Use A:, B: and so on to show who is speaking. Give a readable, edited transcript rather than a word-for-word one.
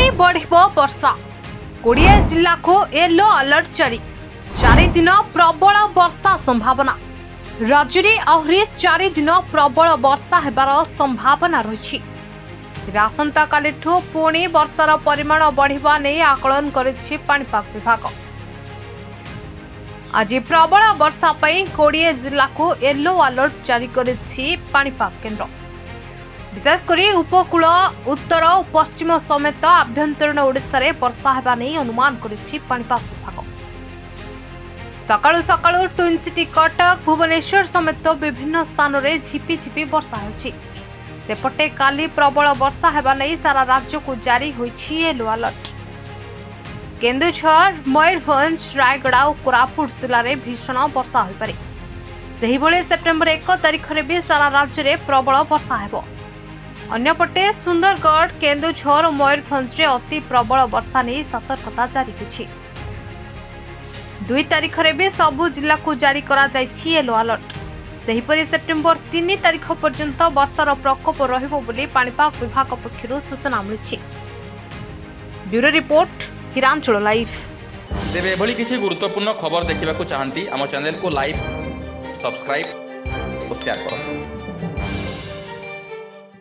A: पुणी बढ़िबो वर्षा 20 जिला को येलो अलर्ट जारी 4 दिन प्रबल वर्षा संभावना राज्य में आहरी 4 दिन प्रबल वर्षा हेबार संभावना रही आसंता कालिठू पुणी वर्षार परिमाण बढ़िबा नै आकलन करिछि पाणीपाग विभाग। आज प्रबल वर्षा पई 20 जिला को येलो अलर्ट जारी करिछि पाणीपाग केन्द्र। विशेषकर उपकूल उत्तर और पश्चिम समेत आभ्यंतरीण ओडिशा रे वर्षा हेबा नै अनुमान करिछि पाणीपाग विभाग। सकाळु सकाळु ट्विन सिटी कटक भुवनेश्वर समेत विभिन्न स्थान रे झिपी वर्षा होछि। सेपटे काली प्रबल वर्षा हेबा नै सारा राज्य को जारी होइछि येलो अलर्ट। केन्दुझर मयूरभंज रायगड़ा और कोरापुट जिले में भीषण वर्षा हो पारे। सेही भले सेप्टेम्बर 1 तारिख रे भी सारा राज्य रे प्रबल वर्षा हेबो। अन्यपटे सुंदरगढ़ केन्दुझर और मयूरभंज रे अति प्रबल वर्षा नहीं सतर्कता जारी होछि। 2 तारिख रे भी सबु जिला को जारी करा जाइछि येलो अलर्ट। सेहीपरि सेप्टेम्बर 3 तारिख पर्यंत वर्षार प्रकोप रहिबो बोली पाणीपाग विभाग पक्षरु सूचना मिलिछि। Bureau report Hiranchal live.
B: तेबे एभली किछि गुरुत्वपूर्ण खबर देखिबाकू चाहंती आम चैनल को लाइक सब्सक्राइब और शेयर करନ୍ତୁ।